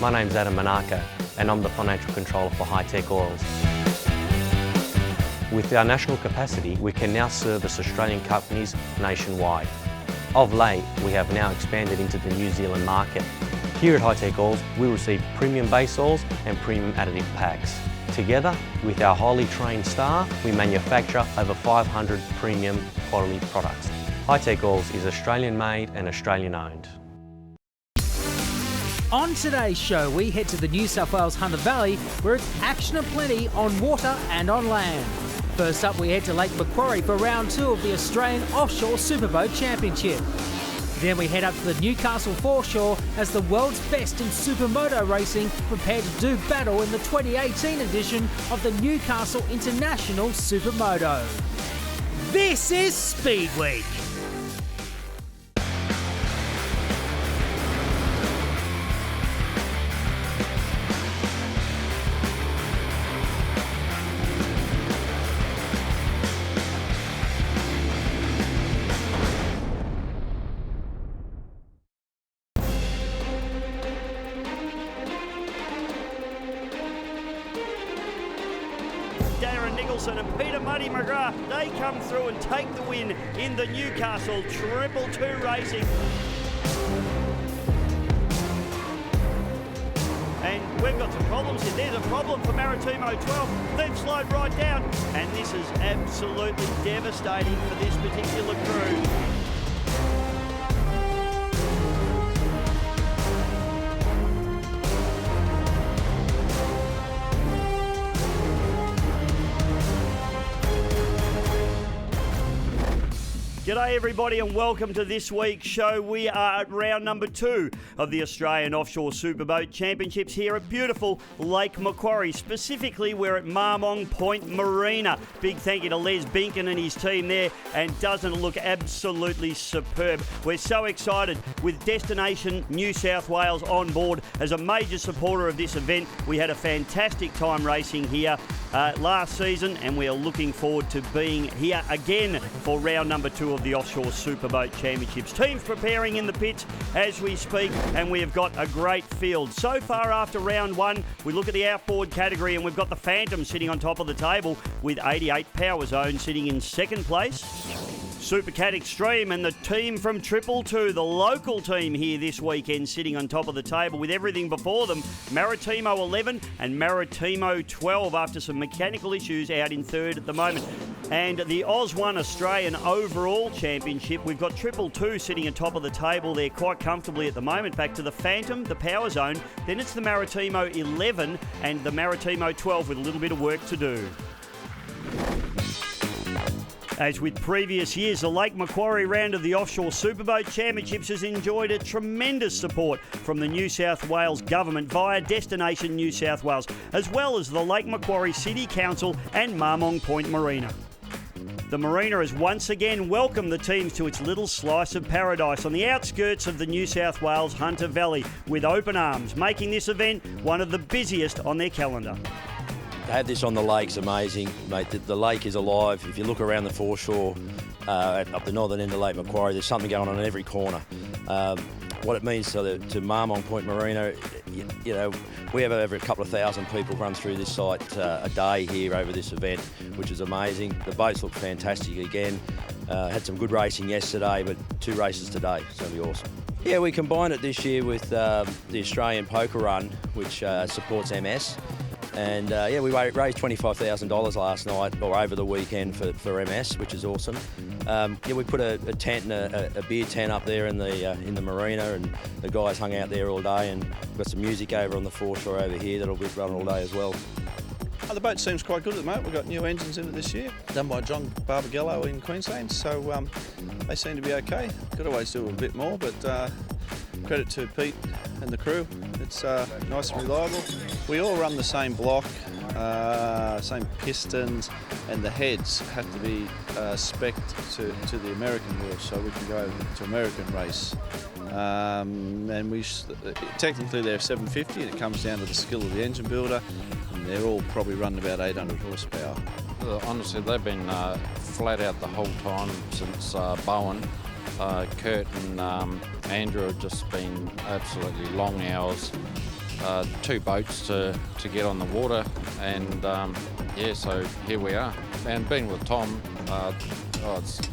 My name's Adam Monaco and I'm the Financial Controller for Hi-Tech Oils. With our national capacity, we can now service Australian companies nationwide. Of late, we have now expanded into the New Zealand market. Here at Hi-Tech Oils, we receive premium base oils and premium additive packs. Together, with our highly trained staff, we manufacture over 500 premium quality products. Hi-Tech Oils is Australian made and Australian owned. On today's show, we head to the New South Wales Hunter Valley, where it's action aplenty on water and on land. First up, we head to Lake Macquarie for round 2 of the Australian Offshore Superboat Championship. Then we head up to the Newcastle foreshore as the world's best in supermoto racing prepare to do battle in the 2018 edition of the Newcastle International Supermoto. This is Speedweek. And Peter Muddy McGrath, they come through and take the win in the Newcastle 222 racing. And we've got some problems here. There's a problem for Maritimo 12. They've slowed right down. And this is absolutely devastating for this particular crew. G'day everybody and welcome to this week's show. We are at round number 2 of the Australian Offshore Superboat Championships here at beautiful Lake Macquarie. Specifically, we're at Marmong Point Marina. Big thank you to Les Binkin and his team there, and doesn't it look absolutely superb. We're so excited with Destination New South Wales on board as a major supporter of this event. We had a fantastic time racing here last season, and we are looking forward to being here again for round number 2 of the Offshore Superboat Championships. Teams preparing in the pits as we speak, and we have got a great field. So far after round 1, we look at the outboard category and we've got the Phantom sitting on top of the table with 88 Power Zone sitting in second place. Supercat Extreme and the team from 222, the local team here this weekend, sitting on top of the table with everything before them. Maritimo 11 and Maritimo 12 after some mechanical issues out in third at the moment. And the Oz 1 Australian Overall Championship, we've got 222 sitting on top of the table there quite comfortably at the moment. Back to the Phantom, the Power Zone, then it's the Maritimo 11 and the Maritimo 12 with a little bit of work to do. As with previous years, the Lake Macquarie round of the Offshore Superboat Championships has enjoyed a tremendous support from the New South Wales Government via Destination New South Wales, as well as the Lake Macquarie City Council and Marmong Point Marina. The marina has once again welcomed the teams to its little slice of paradise on the outskirts of the New South Wales Hunter Valley with open arms, making this event one of the busiest on their calendar. To have this on the lake's amazing, mate. The lake is alive. If you look around the foreshore up the northern end of Lake Macquarie, there's something going on in every corner. What it means to Marmong Point Marina, you know, we have over a couple of thousand people run through this site a day here over this event, which is amazing. The boats look fantastic again. Had some good racing yesterday, but 2 races today. It's going to be awesome. Yeah, we combined it this year with the Australian Poker Run, which supports MS. And yeah, we raised $25,000 last night or over the weekend for MS, which is awesome. Yeah, we put a tent and a beer tent up there in the marina, and the guys hung out there all day. And we've got some music over on the foreshore over here that'll be running all day as well. The boat seems quite good at the moment. We've got new engines in it this year, done by John Barbagallo in Queensland, so they seem to be okay. Could always do a bit more, but credit to Pete and the crew. It's nice and reliable. We all run the same block, same pistons, and the heads have to be spec'd to the American rules, so we can go to American race. And we technically they're 750, and it comes down to the skill of the engine builder. And they're all probably running about 800 horsepower. Honestly, they've been flat out the whole time since Bowen. Kurt and Andrew have just been absolutely long hours 2 boats to get on the water, and yeah, so here we are. And being with Tom,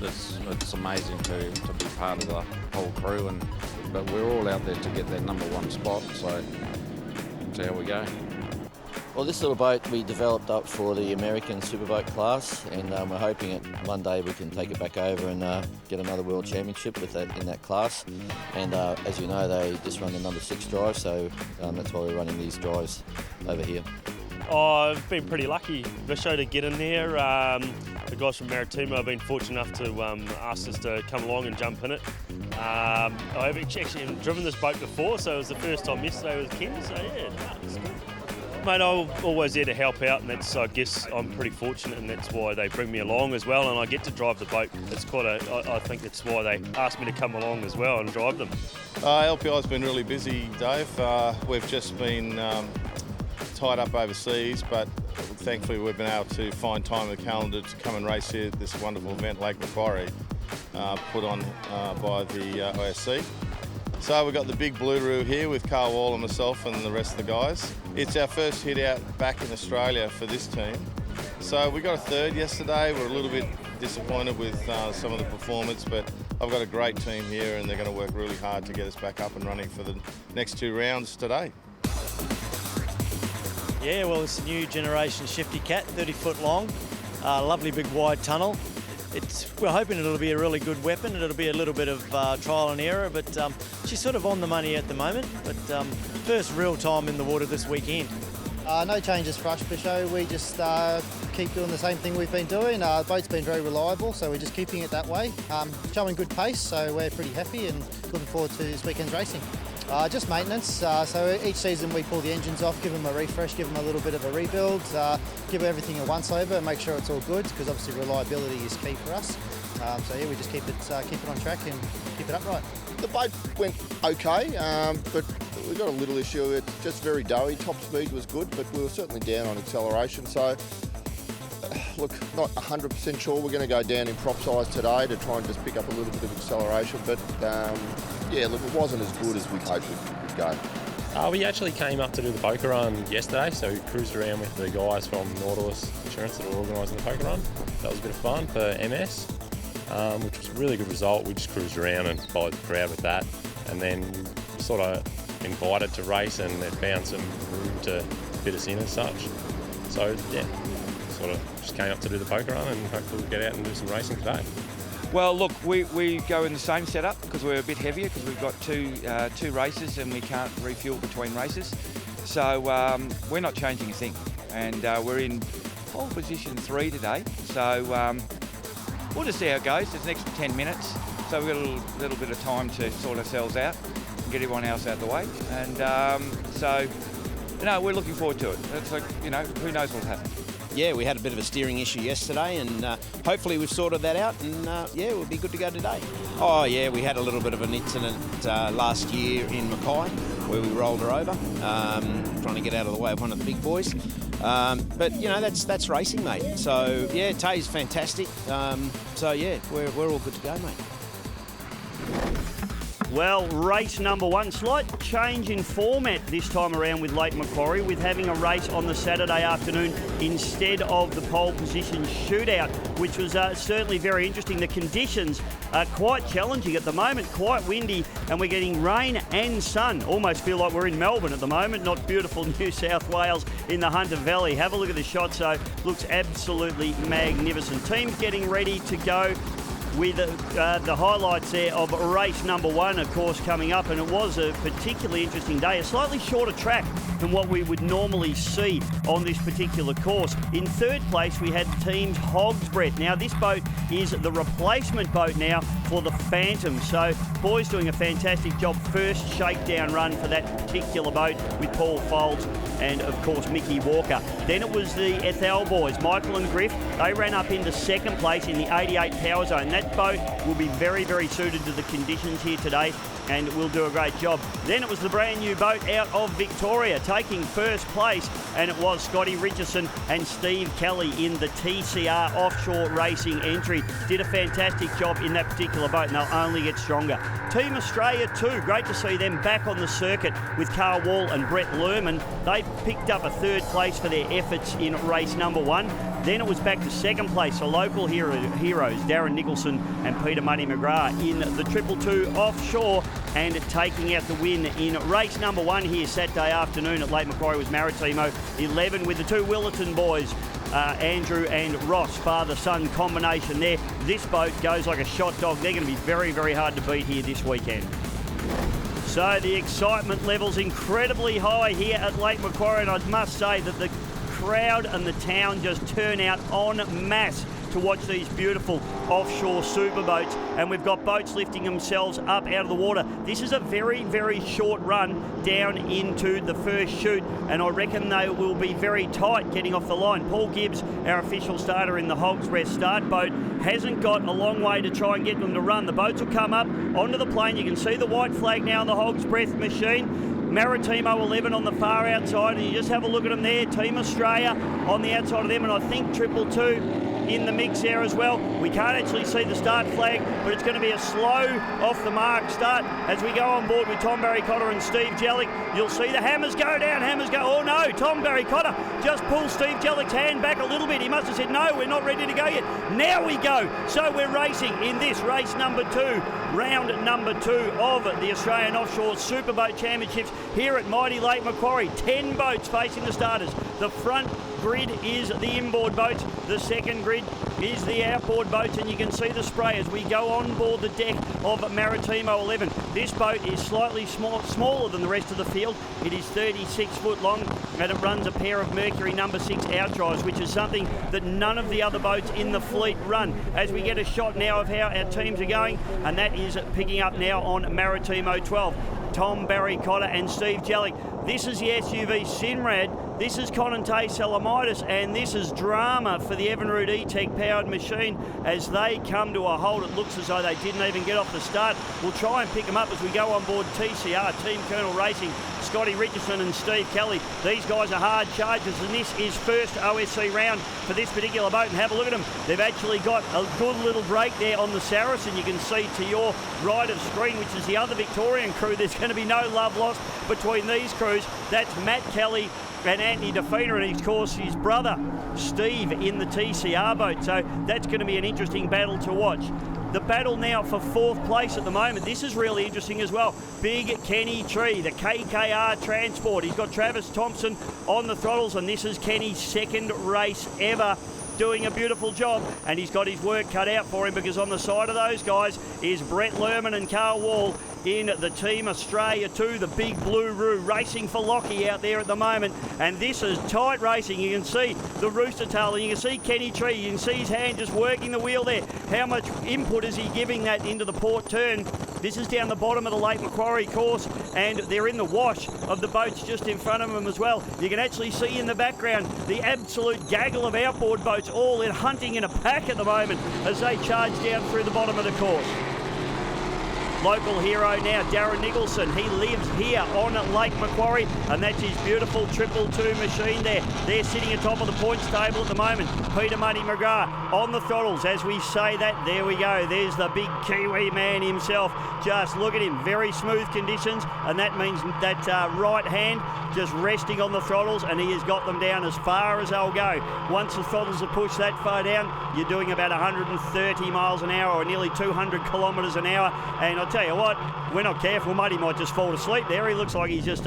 it's amazing to be part of the whole crew, but we're all out there to get that #1 spot, so see how we go. Well, this little boat we developed up for the American Superboat class, and we're hoping that one day we can take it back over and get another World Championship with that in that class. And as you know, they just run the #6 drive, so that's why we're running these drives over here. Oh, I've been pretty lucky, Visho, to get in there. The guys from Maritima have been fortunate enough to ask us to come along and jump in it. I haven't actually driven this boat before, so it was the first time yesterday with Ken, so yeah, it's good. Mate, I'm always there to help out, and that's, I guess, I'm pretty fortunate, and that's why they bring me along as well, and I get to drive the boat. It's I think that's why they asked me to come along as well and drive them. LPI's been really busy, Dave. We've just been tied up overseas, but thankfully we've been able to find time in the calendar to come and race here at this wonderful event, Lake Macquarie, put on by the OSC. So we've got the big Blue here with Carl Wall and myself and the rest of the guys. It's our first hit out back in Australia for this team. So we got a 3rd yesterday. We're a little bit disappointed with some of the performance, but I've got a great team here and they're going to work really hard to get us back up and running for the next 2 rounds today. Yeah, well, it's a new generation Shifty Cat, 30 foot long, lovely big wide tunnel. We're hoping it'll be a really good weapon. It'll be a little bit of trial and error, but she's sort of on the money at the moment. But first real time in the water this weekend. No changes for us, Bisho. We just keep doing the same thing we've been doing. The boat's been very reliable, so we're just keeping it that way. Showing good pace, so we're pretty happy and looking forward to this weekend's racing. Just maintenance, so each season we pull the engines off, give them a refresh, give them a little bit of a rebuild, give everything a once over and make sure it's all good, because obviously reliability is key for us. So yeah, we just keep it on track and keep it upright. The boat went okay, but we got a little issue. It's just very doughy. Top speed was good, but we were certainly down on acceleration. So look, not 100% sure we're going to go down in prop size today to try and just pick up a little bit of acceleration, but yeah, look, it wasn't as good as we hoped it would go. We actually came up to do the poker run yesterday, so we cruised around with the guys from Nautilus Insurance that were organising the poker run. That was a bit of fun for MS, which was a really good result. We just cruised around and followed the crowd with that, and then sort of invited to race, and they found some room to fit us in as such. So yeah, sort of just came up to do the poker run, and hopefully we'll get out and do some racing today. Well, look, we go in the same setup because we're a bit heavier because we've got two races and we can't refuel between races. So we're not changing a thing, and we're in pole position 3 today. So we'll just see how it goes. It's the next 10 minutes, so we've got a little bit of time to sort ourselves out and get everyone else out of the way. And so, you know, we're looking forward to it. It's like, you know, who knows what'll happen. Yeah, we had a bit of a steering issue yesterday, and hopefully we've sorted that out, and yeah, we'll be good to go today. Oh yeah, we had a little bit of an incident last year in Mackay where we rolled her over, trying to get out of the way of one of the big boys. But you know, that's racing, mate. So yeah, Tay's fantastic. So yeah, we're all good to go, mate. Well, race number 1, slight change in format this time around with Lake Macquarie, with having a race on the Saturday afternoon instead of the pole position shootout, which was certainly very interesting. The conditions are quite challenging at the moment, quite windy, and we're getting rain and sun. Almost feel like we're in Melbourne at the moment, not beautiful New South Wales in the Hunter Valley. Have a look at the shot, so looks absolutely magnificent. Teams getting ready to go with the highlights there of race number 1, of course, coming up, and it was a particularly interesting day. A slightly shorter track than what we would normally see on this particular course. In 3rd place, we had Teams Hogsbrett. Now, this boat is the replacement boat now for the Phantom, so boys doing a fantastic job. First shakedown run for that particular boat with Paul Folds and, of course, Mickey Walker. Then it was the Ethel boys, Michael and Griff. They ran up into 2nd place in the 88 power zone. that boat will be very, very suited to the conditions here today and will do a great job. Then it was the brand new boat out of Victoria taking first place, and it was Scotty Richardson and Steve Kelly in the TCR Offshore Racing entry. Did a fantastic job in that particular boat, and they'll only get stronger. Team Australia too, great to see them back on the circuit with Carl Wall and Brett Lerman. They picked up a third place for their efforts in race number 1. Then it was back to second place for local heroes Darren Nicholson and Peter Muddy McGrath in the 222 offshore, and taking out the win in race number 1 here Saturday afternoon at Lake Macquarie was Maritimo 11 with the two Willerton boys, Andrew and Ross, father-son combination there. This boat goes like a shot dog. They're going to be very, very hard to beat here this weekend. So the excitement level's incredibly high here at Lake Macquarie, and I must say that the crowd and the town just turn out en masse to watch these beautiful offshore superboats, and we've got boats lifting themselves up out of the water. This is a very, very short run down into the first chute, and I reckon they will be very tight getting off the line. Paul Gibbs, our official starter in the Hogs Breath start boat, hasn't got a long way to try and get them to run. The boats will come up onto the plane. You can see the white flag now on the Hogs Breath machine. Maritimo 11 on the far outside, and you just have a look at them there. Team Australia on the outside of them, and I think 222 in the mix there as well. We can't actually see the start flag, but it's going to be a slow off the mark start as we go on board with Tom Barry Cotter and Steve Jellick. You'll see the hammers go down, hammers go. Oh no, Tom Barry Cotter just pulls Steve Jellick's hand back a little bit. He must have said, no, we're not ready to go yet. Now we go. So we're racing in this race number 2, round number 2 of the Australian Offshore Superboat Championships here at mighty Lake Macquarie. 10 boats facing the starters. The front grid is the inboard boats, the second grid is the outboard boats, and you can see the spray as we go on board the deck of Maritimo 11. This boat is slightly smaller than the rest of the field. It is 36 foot long, and it runs a pair of Mercury number 6 outdrives, which is something that none of the other boats in the fleet run. As we get a shot now of how our teams are going, and that is picking up now on Maritimo 12. Tom Barry Cotter and Steve Jellick. This is the SUV Sinrad, this is Conante Salamitis, and this is drama for the Evinrude E-Tech powered machine as they come to a halt. It looks as though they didn't even get off the start. We'll try and pick them up as we go on board TCR, Team Colonel Racing, Scotty Richardson and Steve Kelly. These guys are hard chargers, and this is first OSC round for this particular boat, and have a look at them. They've actually got a good little break there on the Saracen. You can see to your right of screen, which is the other Victorian crew. There's going to be no love lost between these crews. That's Matt Kelly and Anthony DeFeeder, and of course his brother Steve in the TCR boat. So that's going to be an interesting battle to watch. The battle now for 4th place at the moment. This is really interesting as well. Big Kenny Tree, the KKR Transport. He's got Travis Thompson on the throttles, and this is Kenny's 2nd race ever, doing a beautiful job, and he's got his work cut out for him, because on the side of those guys is Brett Lerman and Carl Wall in the Team Australia 2, the Big Blue Roo, racing for Lockie out there at the moment. And this is tight racing. You can see the rooster tail, and you can see Kenny Tree. You can see his hand just working the wheel there. How much input is he giving that into the port turn? This is down the bottom of the Lake Macquarie course, and they're in the wash of the boats just in front of them as well. You can actually see in the background the absolute gaggle of outboard boats all in hunting in a pack at the moment as they charge down through the bottom of the course. Local hero now, Darren Nicholson. He lives here on Lake Macquarie, and that's his beautiful 222 machine there. They're sitting atop of the points table at the moment. Peter Muddy McGrath on the throttles. As we say that, there we go. There's the big Kiwi man himself. Just look at him. Very smooth conditions, and that means that right hand just resting on the throttles, and he has got them down as far as they'll go. Once the throttles are pushed that far down, you're doing about 130 miles an hour, or nearly 200 kilometres an hour. And I'll tell you what, we're not careful, Muddy might just fall asleep there. He looks like he's just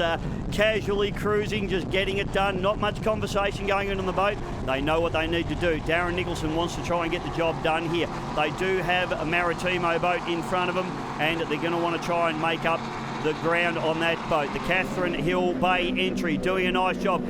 casually cruising, just getting it done. Not much conversation going on the boat. They know what they need to do. Darren Nicholson wants to try and get the job done here. They do have a Maritimo boat in front of them, and they're going to want to try and make up the ground on that boat. The Catherine Hill Bay entry doing a nice job.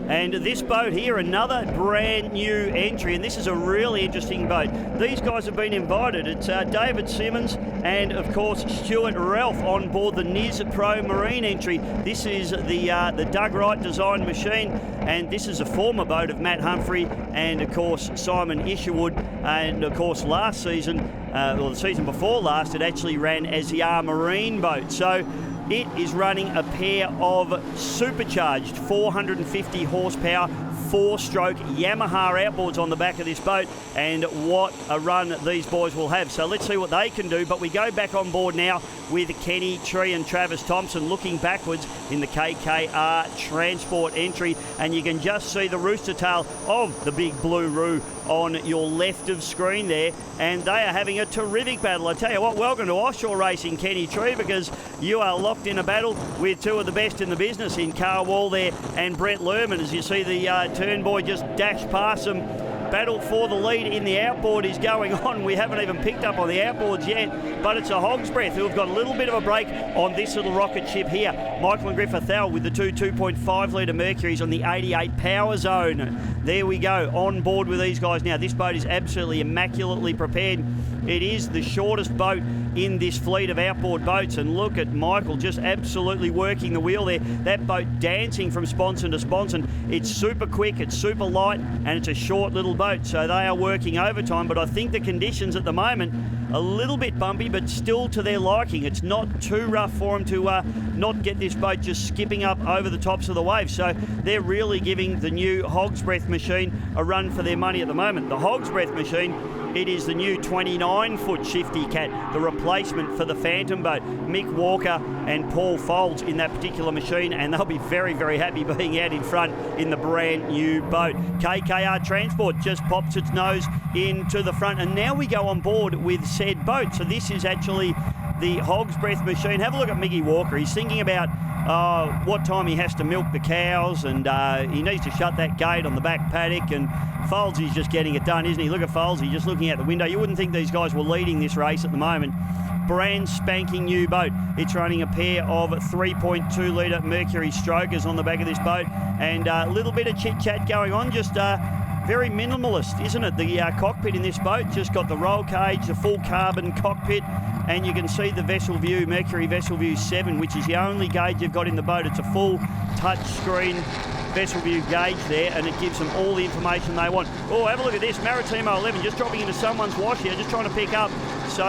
And this boat here, another brand new entry, and this is a really interesting boat. These guys have been invited. It's David Simmons and, of course, Stuart Ralph on board the Niz Pro Marine entry. This is the Doug Wright designed machine, and this is a former boat of Matt Humphrey and, of course, Simon Isherwood. And, of course, last season, the season before last, it actually ran as the R Marine boat. So it is running a pair of supercharged 450 horsepower 4-stroke Yamaha outboards on the back of this boat, and what a run these boys will have. So let's see what they can do, but we go back on board now with Kenny Tree and Travis Thompson looking backwards in the KKR Transport entry, and you can just see the rooster tail of the big blue roo on your left of screen there, and they are having a terrific battle. I tell you what, welcome to offshore racing, Kenny Tree, because you are locked in a battle with two of the best in the business in Carl Wall there and Brett Lerman, as you see the turn boy just dash past them. Battle for the lead in the outboard is going on. We haven't even picked up on the outboards yet, but it's a Hog's Breath who have got a little bit of a break on this little rocket ship here. Michael and Griffith Thal with the 2.5 litre Mercuries on the 88 power zone. There we go, on board with these guys now. This boat is absolutely immaculately prepared. It is the shortest boat in this fleet of outboard boats, and look at Michael just absolutely working the wheel there. That boat dancing from sponson to sponson. It's super quick, it's super light, and it's a short little boat, so they are working overtime, but I think the conditions at the moment a little bit bumpy, but still to their liking. It's not too rough for them to not get this boat just skipping up over the tops of the waves. So they're really giving the new Hog's Breath machine a run for their money at the moment. The Hog's Breath machine, it is the new 29-foot Shifty Cat, the replacement for the Phantom boat. Mick Walker and Paul Folds in that particular machine, and they'll be very, very happy being out in front in the brand new boat. KKR Transport just pops its nose into the front, and now we go on board with said boat. So this is actually the Hog's Breath machine. Have a look at Mickey Walker. He's thinking about what time he has to milk the cows, and he needs to shut that gate on the back paddock, and Folesey's just getting it done, isn't he? Look at Folesey just looking out the window. You wouldn't think these guys were leading this race at the moment. Brand spanking new boat. It's running a pair of 3.2 litre Mercury strokers on the back of this boat, and a little bit of chit chat going on, just very minimalist, isn't it? The cockpit in this boat just got the roll cage, the full carbon cockpit, and you can see the Vessel View, Mercury Vessel View 7, which is the only gauge you've got in the boat. It's a full touch screen Vessel View gauge there, and it gives them all the information they want. Oh, have a look at this, Maritimo 11 just dropping into someone's wash here, just trying to pick up. So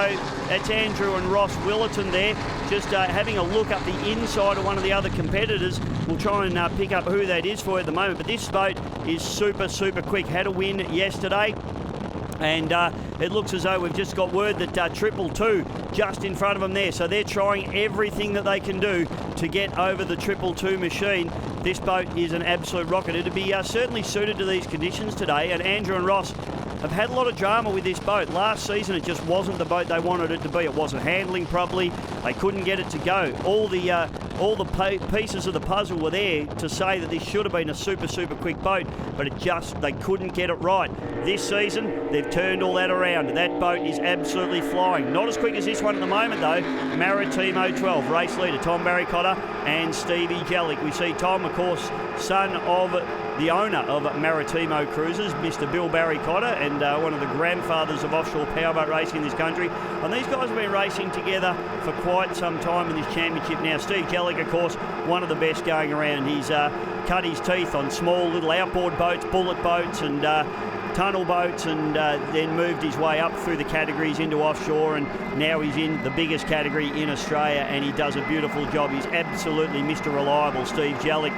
that's Andrew and Ross Willerton there, just having a look up the inside of one of the other competitors. We'll try and pick up who that is for you at the moment, but this boat is super, super quick. Had a win yesterday, and it looks as though we've just got word that 222 just in front of them there, so they're trying everything that they can do to get over the 222 machine. This boat is an absolute rocket. It'd be certainly suited to these conditions today, and Andrew and Ross have had a lot of drama with this boat. Last season it just wasn't the boat they wanted it to be. It wasn't handling properly. They couldn't get it to go. All the pieces of the puzzle were there to say that this should have been a super, super quick boat, but they couldn't get it right. This season they've turned all that around. That boat is absolutely flying. Not as quick as this one at the moment though. Maritimo 12, race leader Tom Barry-Cotter and Stevie Jellick. We see Tom, of course, son of the owner of Maritimo Cruises, Mr. Bill Barry-Cotter, and one of the grandfathers of offshore powerboat racing in this country. And these guys have been racing together for quite some time in this championship now. Steve Jellick, of course, one of the best going around. He's cut his teeth on small little outboard boats, bullet boats and tunnel boats, and then moved his way up through the categories into offshore, and now he's in the biggest category in Australia, and he does a beautiful job. He's absolutely Mr. Reliable, Steve Jellick.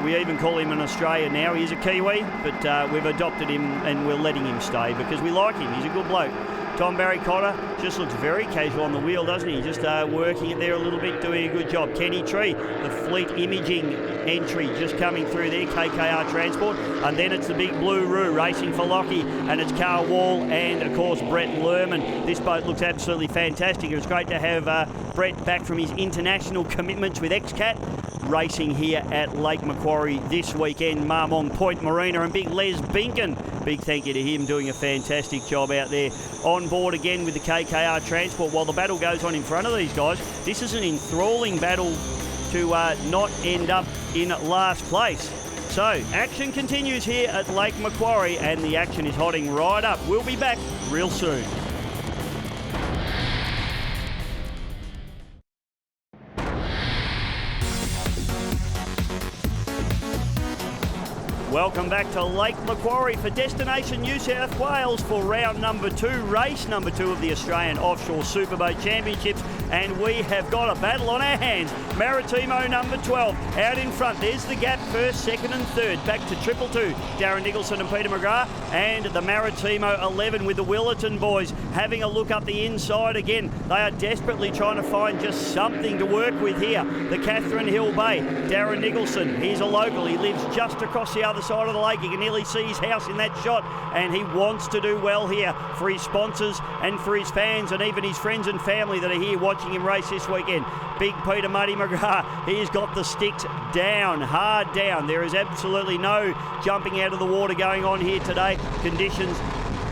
We even call him in Australia now. He's a Kiwi, but we've adopted him and we're letting him stay because we like him. He's a good bloke. Tom Barry-Cotter just looks very casual on the wheel, doesn't he? Just working it there a little bit, doing a good job. Kenny Tree, the fleet imaging entry just coming through there, KKR Transport. And then it's the big Blue Roo racing for Lockie, and it's Carl Wall and, of course, Brett Lerman. This boat looks absolutely fantastic. It was great to have Brett back from his international commitments with XCAT, racing here at Lake Macquarie this weekend, Marmong Point Marina, and big Les Binkin. Big thank you to him, doing a fantastic job out there. On board again with the KKR Transport while the battle goes on in front of these guys. This is an enthralling battle to not end up in last place. So action continues here at Lake Macquarie, and the action is hotting right up. We'll be back real soon. Welcome back to Lake Macquarie for Destination New South Wales for round number 2, race number 2 of the Australian Offshore Superboat Championships. And we have got a battle on our hands. Maritimo number 12 out in front. There's the gap, first, second and third. Back to 222, Darren Nicholson and Peter McGrath. And the Maritimo 11 with the Willerton boys having a look up the inside again. They are desperately trying to find just something to work with here. The Catherine Hill Bay, Darren Nicholson, he's a local. He lives just across the other side of the lake. You can nearly see his house in that shot, and he wants to do well here for his sponsors and for his fans and even his friends and family that are here watching him race this weekend. Big Peter Muddy McGrath, he's got the sticks down, hard down. There is absolutely no jumping out of the water going on here today. Conditions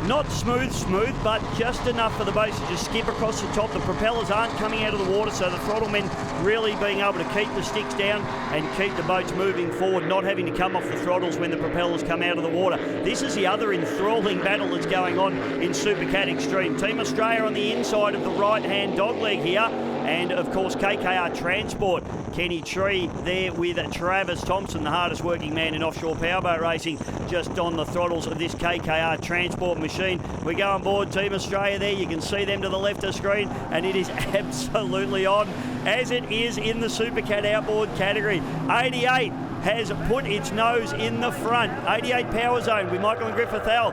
not smooth, but just enough for the boats to just skip across the top. The propellers aren't coming out of the water, so the throttle men really being able to keep the sticks down and keep the boats moving forward, not having to come off the throttles when the propellers come out of the water. This is the other enthralling battle that's going on in Supercat Extreme. Team Australia on the inside of the right-hand dogleg here, and of course KKR Transport. Kenny Tree there with Travis Thompson, the hardest working man in offshore powerboat racing, just on the throttles of this KKR Transport machine. We go on board Team Australia there. You can see them to the left of screen, and it is absolutely on, as it is in the Supercat outboard category. 88 has put its nose in the front. 88 Power Zone with Michael and Griffith Al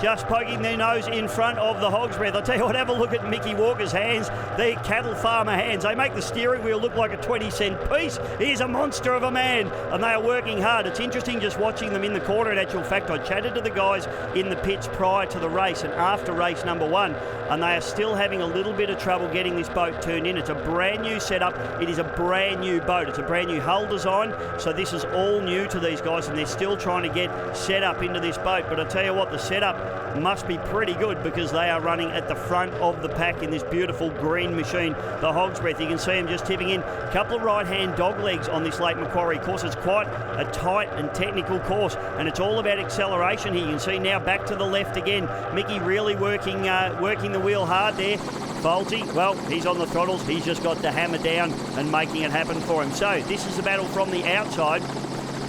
just poking their nose in front of the Hog's Breath. I'll tell you what, have a look at Mickey Walker's hands. They're cattle farmer hands. They make the steering wheel look like a 20-cent piece. He's a monster of a man, and they are working hard. It's interesting just watching them in the corner. In actual fact, I chatted to the guys in the pits prior to the race and after race number 1, and they are still having a little bit of trouble getting this boat turned in. It's a brand new setup. It is a brand new boat. It's a brand new hull design, so this is all new to these guys, and they're still trying to get set up into this boat. But I tell you what, the setup must be pretty good because they are running at the front of the pack in this beautiful green machine, the Hog's Breath. You can see them just tipping in. A couple of right-hand dog legs on this Lake Macquarie course. It's quite a tight and technical course, and it's all about acceleration here. You can see now back to the left again. Mickey really working the wheel hard there. Faulty, well, he's on the throttles. He's just got to hammer down and making it happen for him. So this is the battle from the outside.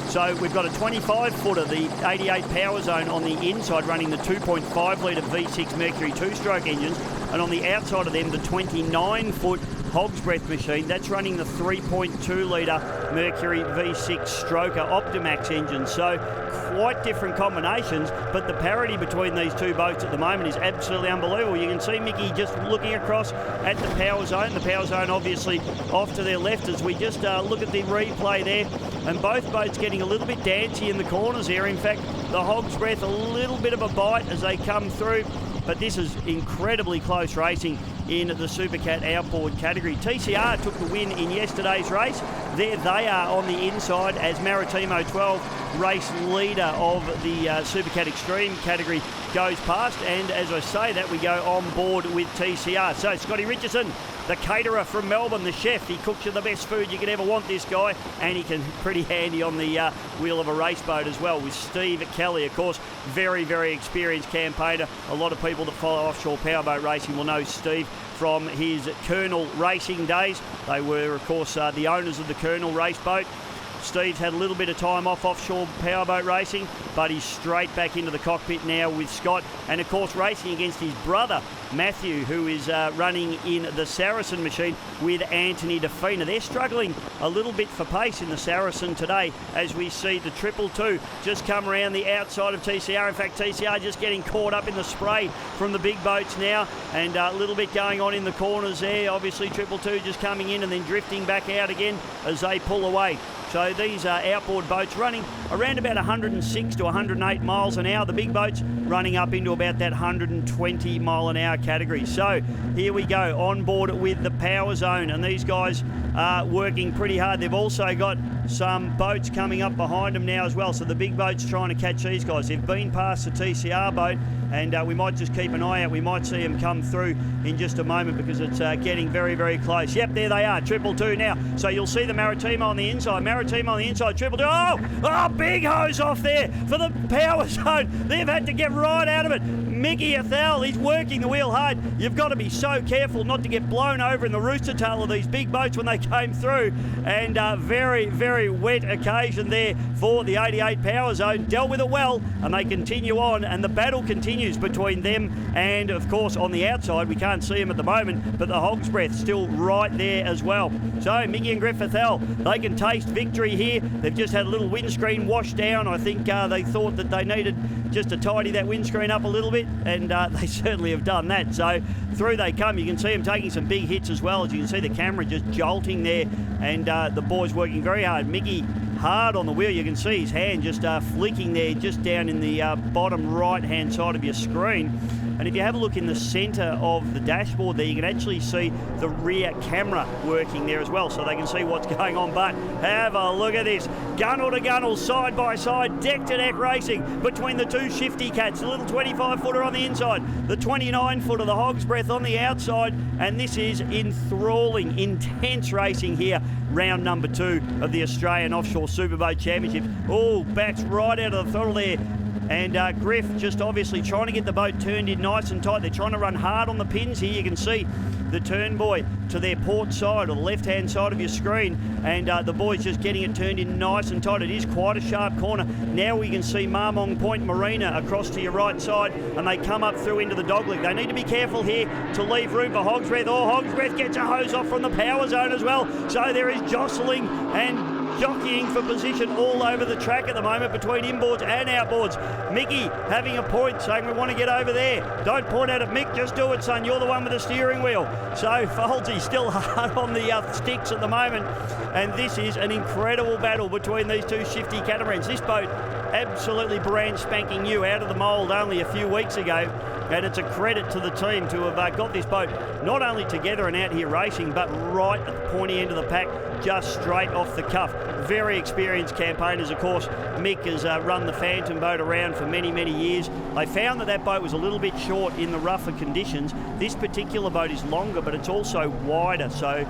So we've got a 25-footer, the 88 Power Zone on the inside, running the 2.5-litre V6 Mercury two-stroke engines, and on the outside of them, the 29-foot Hog's Breath machine. That's running the 3.2-litre Mercury V6 Stroker Optimax engine. So quite different combinations, but the parity between these two boats at the moment is absolutely unbelievable. You can see Mickey just looking across at the Power Zone. The Power Zone obviously off to their left as we just look at the replay there. And both boats getting a little bit dancy in the corners here. In fact, the Hog's Breath a little bit of a bite as they come through. But this is incredibly close racing in the Supercat outboard category. TCR took the win in yesterday's race. There they are on the inside as Maritimo 12, race leader of the Supercat Extreme category, goes past. And as I say that, we go on board with TCR. So Scotty Richardson, the caterer from Melbourne, the chef, he cooks you the best food you could ever want, this guy, and he can pretty handy on the wheel of a race boat as well. With Steve Kelly, of course, very, very experienced campaigner. A lot of people that follow offshore powerboat racing will know Steve from his Colonel racing days. They were, of course, the owners of the Colonel race boat. Steve's had a little bit of time off offshore powerboat racing, but he's straight back into the cockpit now with Scott, and of course racing against his brother Matthew, who is running in the Saracen machine with Anthony DeFina. They're struggling a little bit for pace in the Saracen today, as we see the 222 just come around the outside of TCR. In fact, TCR just getting caught up in the spray from the big boats now, and a little bit going on in the corners there. Obviously 222 just coming in and then drifting back out again as they pull away. So these are outboard boats running around about 106 to 108 miles an hour. The big boats running up into about that 120 mile an hour category. So here we go on board with the Power Zone, and these guys are working pretty hard. They've also got some boats coming up behind them now as well. So the big boats trying to catch these guys. They've been past the TCR boat, and we might just keep an eye out. We might see them come through in just a moment because it's getting very, very close. Yep, there they are, 222 now. So you'll see the Maritimo on the inside. Maritimo on the inside, 222. Oh, big hose off there for the Power Zone. They've had to get right out of it. Mickey Ethel, he's working the wheel hard. You've got to be so careful not to get blown over in the rooster tail of these big boats when they came through. And very, very wet occasion there for the 88 Power Zone. Dealt with it well, and they continue on, and the battle continues between them and, of course, on the outside, we can't see them at the moment, but the Hog's Breath still right there as well. So Mickey and Griff Ethel, they can taste victory here. They've just had a little windscreen wash down. I think they thought that they needed just to tidy that windscreen up a little bit, and they certainly have done that. So through they come. You can see them taking some big hits as well. As you can see the camera just jolting there, and the boys working very hard. Mickey hard on the wheel. You can see his hand just flicking there just down in the bottom right hand side of your screen. And if you have a look in the centre of the dashboard there, you can actually see the rear camera working there as well, so they can see what's going on. But have a look at this. Gunnel to gunnel, side by side, deck to deck racing between the two shifty cats. The little 25-footer on the inside, the 29-footer, the Hog's Breath on the outside. And this is enthralling, intense racing here. Round number 2 of the Australian Offshore Superboat Championship. Oh, backs right out of the throttle there. And Griff just obviously trying to get the boat turned in nice and tight. They're trying to run hard on the pins here. You can see the turn buoy to their port side or the left-hand side of your screen. And the boys just getting it turned in nice and tight. It is quite a sharp corner. Now we can see Marmong Point Marina across to your right side, and they come up through into the dogleg. They need to be careful here to leave room for Hog's Breath. Oh, Hog's Breath gets a hose off from the power zone as well. So there is jostling and jockeying for position all over the track at the moment between inboards and outboards. Mickey having a point, saying we want to get over there. Don't point at it, Mick, just do it, son. You're the one with the steering wheel. So Folsey still hard on the sticks at the moment. And this is an incredible battle between these two shifty catamarans. This boat absolutely brand spanking new, out of the mould only a few weeks ago. And it's a credit to the team to have got this boat not only together and out here racing, but right at the pointy end of the pack, just straight off the cuff. Very experienced campaigners, of course. Mick has run the Phantom boat around for many, many years. They found that that boat was a little bit short in the rougher conditions. This particular boat is longer, but it's also wider. So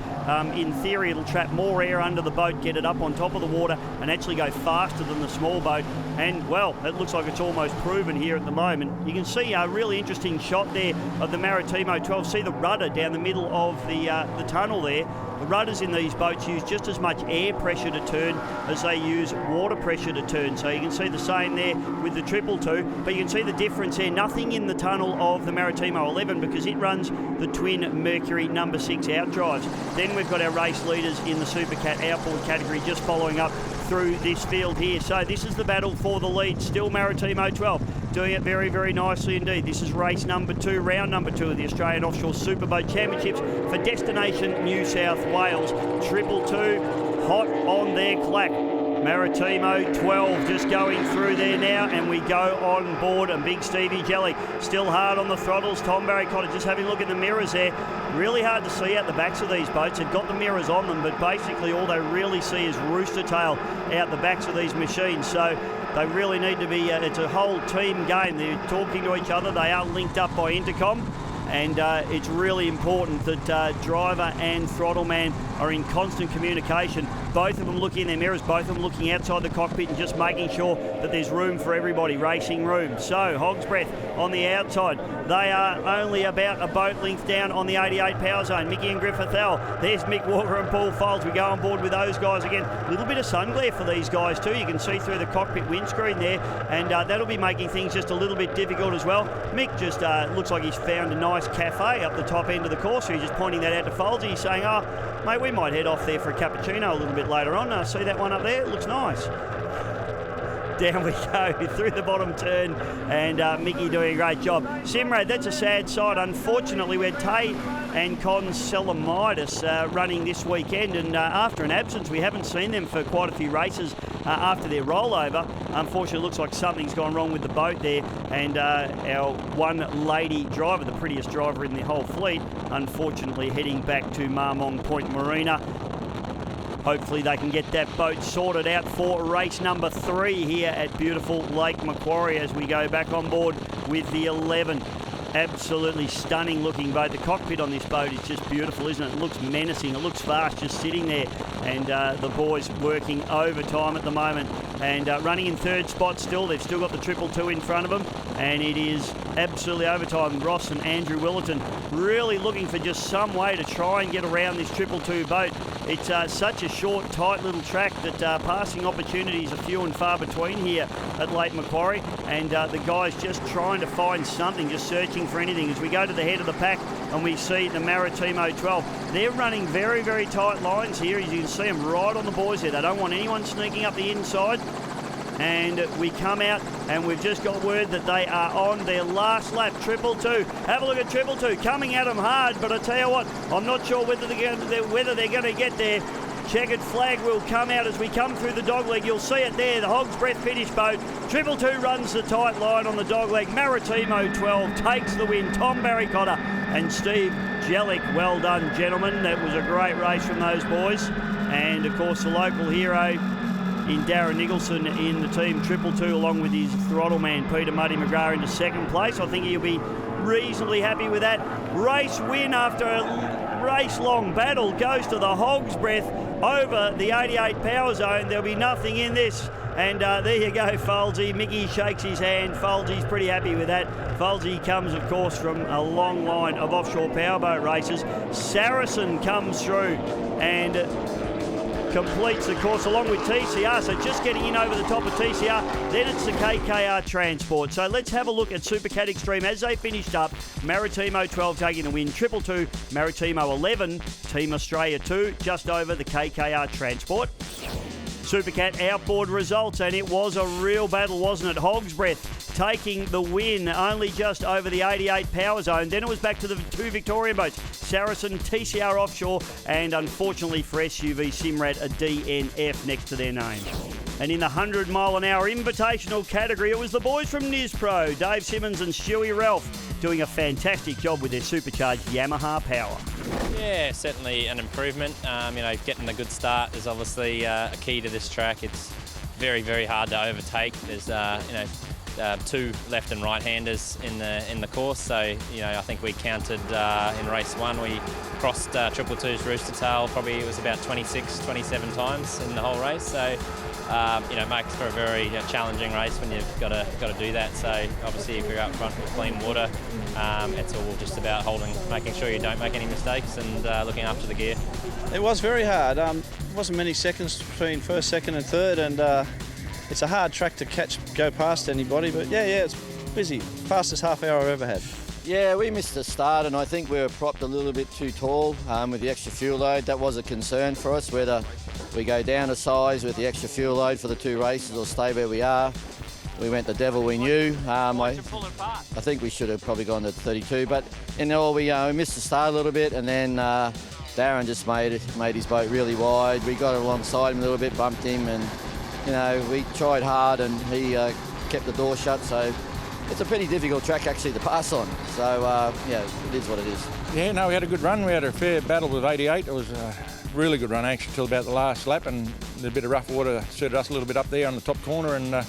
in theory, it'll trap more air under the boat, get it up on top of the water, and actually go faster than the small boat. And, well, it looks like it's almost proven here at the moment. You can see a really interesting shot there of the Maritimo 12. See the rudder down the middle of the tunnel there. The rudders in these boats use just as much air pressure to turn as they use water pressure to turn. So you can see the same there with the 222, but you can see the difference there. Nothing in the tunnel of the Maritimo 11 because it runs the twin Mercury number 6 outdrives. Then we've got our race leaders in the Supercat outboard category just following up through this field here. So this is the battle for the lead. Still Maritimo 12 doing it very, very nicely indeed. This is race number 2, round number 2 of the Australian Offshore Superboat Championships for Destination New South Wales. 222 hot on their clack. Maritimo 12 just going through there now, and we go on board. And Big Stevie Jelly still hard on the throttles. Tom Barry Cotter just having a look at the mirrors there. Really hard to see out the backs of these boats. They've got the mirrors on them, but basically all they really see is rooster tail out the backs of these machines. So they really need to be, it's a whole team game. They're talking to each other. They are linked up by intercom. And it's really important that driver and throttle man are in constant communication. Both of them looking in their mirrors, both of them looking outside the cockpit and just making sure that there's room for everybody, racing room. So Hog's Breath on the outside. They are only about a boat length down on the 88 Power Zone. Mickey and Griff Ethel. There's Mick Walker and Paul Foles. We go on board with those guys again. A little bit of sun glare for these guys too. You can see through the cockpit windscreen there, and that'll be making things just a little bit difficult as well. Mick just looks like he's found a nice cafe up the top end of the course. So he's just pointing that out to Foles. He's saying, oh, mate, we might head off there for a cappuccino a little bit later on. See that one up there? It looks nice. Down we go through the bottom turn, and Mickey doing a great job. Simrad, that's a sad sight. Unfortunately, we had Tay and Consolidate running this weekend, and after an absence, we haven't seen them for quite a few races after their rollover. Unfortunately, it looks like something's gone wrong with the boat there, and our one lady driver, the prettiest driver in the whole fleet, unfortunately heading back to Marmong Point Marina. Hopefully they can get that boat sorted out for race number 3 here at beautiful Lake Macquarie as we go back on board with the 11. Absolutely stunning looking boat. The cockpit on this boat is just beautiful, isn't it? It looks menacing, it looks fast just sitting there. And the boys working overtime at the moment and running in third spot still. They've still got the 222 in front of them, and it is absolutely overtime. Ross and Andrew Willerton really looking for just some way to try and get around this 222 boat. It's such a short, tight little track that passing opportunities are few and far between here at Lake Macquarie, and the guys just trying to find something, just searching for anything. As we go to the head of the pack and we see the Maritimo 12, they're running very, very tight lines here. As you can see them right on the boys there. They don't want anyone sneaking up the inside. And we come out and we've just got word that they are on their last lap. 222. Have a look at 222 coming at them hard, but I tell you what, I'm not sure whether they're going to get there. Checkered flag will come out as we come through the dogleg. You'll see it there, the Hog's Breath finish boat. 222 runs the tight line on the dogleg. Maritimo 12 takes the win. Tom Barrycotter and Steve Jellick. Well done, gentlemen. That was a great race from those boys. And of course, the local hero in Darren Nicholson in the team 222, along with his throttle man Peter Muddy McGrath into second place. I think he'll be reasonably happy with that. Race win after a race-long battle goes to the Hog's Breath over the 88 power zone. There'll be nothing in this. And there you go, Folsey. Mickey shakes his hand. Folsey's pretty happy with that. Folsey comes, of course, from a long line of offshore powerboat races. Saracen comes through and completes the course along with TCR, so just getting in over the top of TCR. Then it's the KKR Transport. So let's have a look at Supercat Extreme as they finished up. Maritimo 12 taking the win, 222, Maritimo 11, Team Australia 2, just over the KKR Transport. Supercat outboard results, and it was a real battle, wasn't it? Hog's Breath taking the win, only just over the 88 power zone. Then it was back to the two Victorian boats, Saracen, TCR Offshore, and unfortunately for SUV Simrad, a DNF next to their name. And in the 100 mile an hour invitational category, it was the boys from Nispro, Dave Simmons and Stewie Ralph, doing a fantastic job with their supercharged Yamaha power. Yeah, certainly an improvement. Getting a good start is obviously a key to this track. It's very, very hard to overtake. There's, two left and right-handers in the course. So, I think we counted in race one, we crossed 222's rooster tail. Probably it was about 26, 27 times in the whole race. So, makes for a very challenging race when you've got to do that. So obviously if you're up front with clean water, it's all just about making sure you don't make any mistakes and looking after the gear. It was very hard. Wasn't many seconds between first, second and third, and it's a hard track to go past anybody, but yeah, it's busy. Fastest half hour I've ever had. Yeah, we missed the start, and I think we were propped a little bit too tall with the extra fuel load. That was a concern for us, whether we go down a size with the extra fuel load for the two races or stay where we are. We went the devil we knew. I think we should have probably gone to 32, but in all, we missed the start a little bit, and then Darren just made his boat really wide. We got alongside him a little bit, bumped him, and we tried hard, and he kept the door shut. So it's a pretty difficult track actually to pass on. So it is what it is. Yeah, no, we had a good run. We had a fair battle with 88. It was a really good run actually till about the last lap, and a bit of rough water suited us a little bit up there on the top corner, and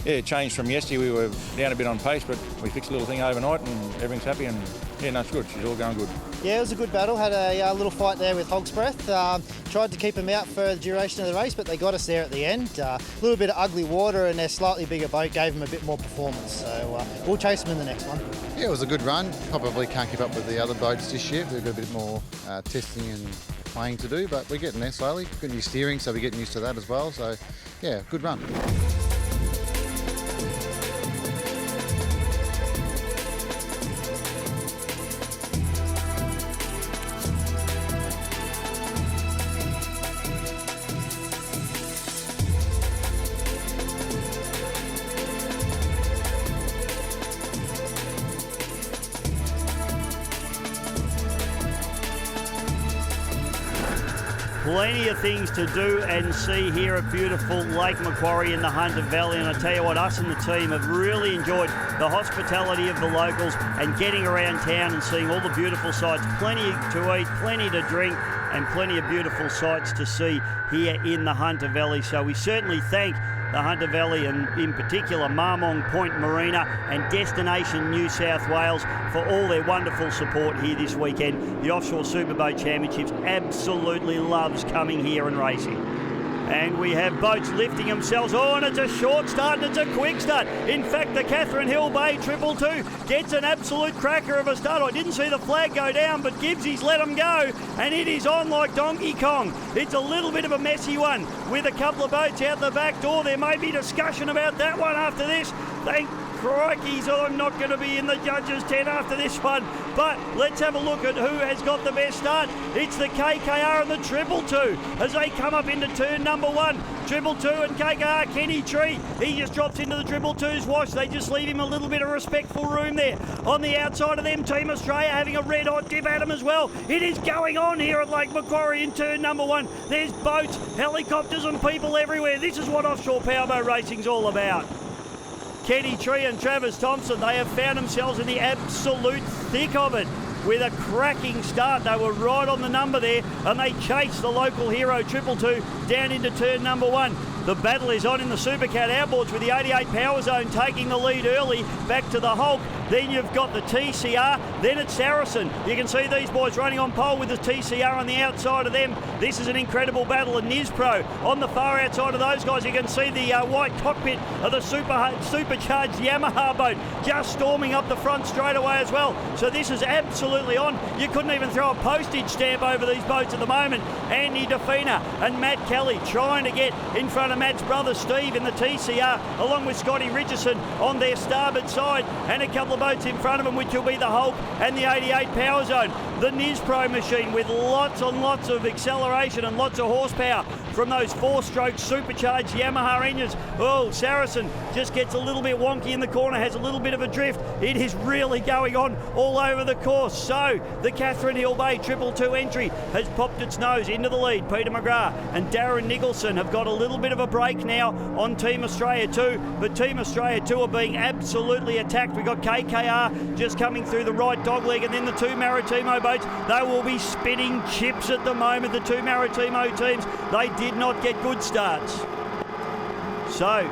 it changed from yesterday. We were down a bit on pace, but we fixed a little thing overnight and everything's happy, and it's good. She's all going good. Yeah, it was a good battle. Had a little fight there with Hog's Breath. Tried to keep them out for the duration of the race, but they got us there at the end. A little bit of ugly water, and their slightly bigger boat gave them a bit more performance. So we'll chase them in the next one. Yeah, it was a good run. Probably can't keep up with the other boats this year. We've got a bit more testing and playing to do, but we're getting there slowly. Good new steering, so we're getting used to that as well. So, yeah, good run. Plenty of things to do and see here at beautiful Lake Macquarie in the Hunter Valley, and I tell you what, us and the team have really enjoyed the hospitality of the locals and getting around town and seeing all the beautiful sights. Plenty to eat, plenty to drink, and plenty of beautiful sights to see here in the Hunter Valley. So we certainly thank the Hunter Valley and in particular Marmong Point Marina and Destination New South Wales for all their wonderful support here this weekend. The Offshore Superboat Championships absolutely loves coming here and racing. And we have boats lifting themselves. Oh, and it's a short start and it's a quick start. In fact, the Catherine Hill Bay 222 gets an absolute cracker of a start. I didn't see the flag go down, but Gibbsy's let them go, and it is on like Donkey Kong. It's a little bit of a messy one with a couple of boats out the back door. There may be discussion about that one after this. Thank crikey, so I'm not going to be in the judges' tent after this one. But let's have a look at who has got the best start. It's the KKR and the 222 as they come up into turn number 1. 222 and KKR, Kenny Tree. He just drops into the 222's wash. They just leave him a little bit of respectful room there. On the outside of them, Team Australia having a red hot dip at him as well. It is going on here at Lake Macquarie in turn number 1. There's boats, helicopters and people everywhere. This is what offshore powerboat racing's all about. Kenny Tree and Travis Thompson, they have found themselves in the absolute thick of it with a cracking start. They were right on the number there and they chased the local hero 222 down into turn number 1. The battle is on in the Supercat outboards with the 88 Power Zone taking the lead early back to the Hulk. Then you've got the TCR, then it's Saracen. You can see these boys running on pole with the TCR on the outside of them. This is an incredible battle. And Nispro on the far outside of those guys. You can see the white cockpit of the supercharged Yamaha boat just storming up the front straight away as well. So this is absolutely on. You couldn't even throw a postage stamp over these boats at the moment. Andy DeFina and Matt Kelly trying to get in front of Matt's brother Steve in the TCR, along with Scotty Richardson on their starboard side, and a couple of boats in front of them, which will be the Hulk and the 88 Power Zone. The Nispro machine with lots and lots of acceleration and lots of horsepower from those 4-stroke supercharged Yamaha engines. Oh, Saracen just gets a little bit wonky in the corner, has a little bit of a drift. It is really going on all over the course. So the Catherine Hill Bay 222 entry has popped its nose into the lead. Peter McGrath and Darren Nicholson have got a little bit of a break now on Team Australia 2, but Team Australia 2 are being absolutely attacked. We've got KKR just coming through the right dogleg, and then the 2 Maritimo boats. They will be spitting chips at the moment, the 2 Maritimo teams. They did not get good starts. So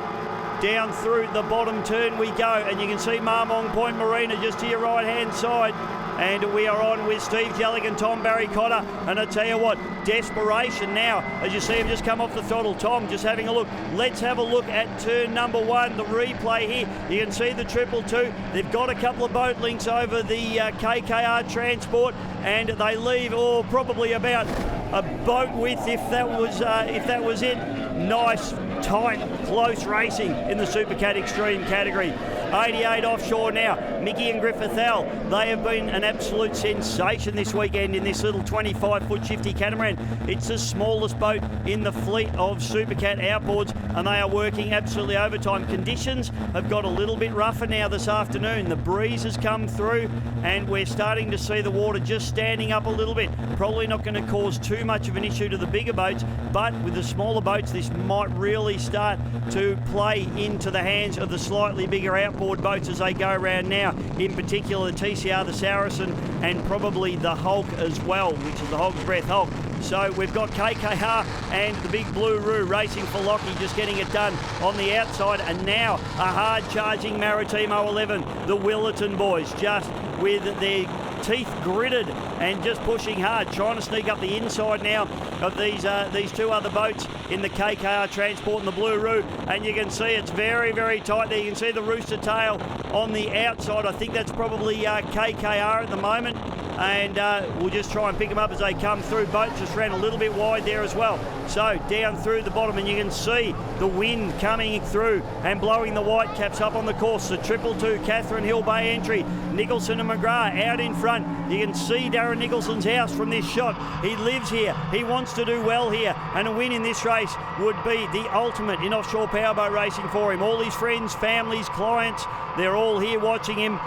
down through the bottom turn we go, and you can see Marmong Point Marina just to your right hand side. And we are on with Steve Jellick and Tom Barry Cotter. And I tell you what, desperation now, as you see him just come off the throttle. Tom just having a look. Let's have a look at turn number 1, the replay here. You can see the 222. They've got a couple of boat links over the KKR transport, and they leave, probably about a boat width if that was it. Nice, tight, close racing in the Supercat Extreme category. 88 offshore now. Mickey and Griffith Al, they have been an absolute sensation this weekend in this little 25-foot shifty catamaran. It's the smallest boat in the fleet of Supercat outboards, and they are working absolutely overtime. Conditions have got a little bit rougher now this afternoon. The breeze has come through, and we're starting to see the water just standing up a little bit. Probably not going to cause too much of an issue to the bigger boats, but with the smaller boats, this might really start to play into the hands of the slightly bigger outboard boats as they go around now, in particular the TCR, the Saracen, and probably the Hulk as well, which is the Hog's Breath Hulk. So we've got KKR and the big Blue Roo racing for Lockie, just getting it done on the outside, and now a hard-charging Maritimo 11, the Willerton boys, just with their teeth gritted and just pushing hard, trying to sneak up the inside now of these 2 other boats in the KKR transport and the Blue Roo, and you can see it's very, very tight there. You can see the Rooster Tail on the outside. I think that's probably KKR at the moment, and we'll just try and pick them up as they come through. Boat just ran a little bit wide there as well. So down through the bottom, and you can see the wind coming through and blowing the white caps up on the course. The 222 Catherine Hill Bay entry, Nicholson and McGrath out in front. You can see Darren Nicholson's house from this shot. He lives here. He wants to do well here, and a win in this race would be the ultimate in offshore powerboat racing for him. All his friends, families, clients, they're all here watching him.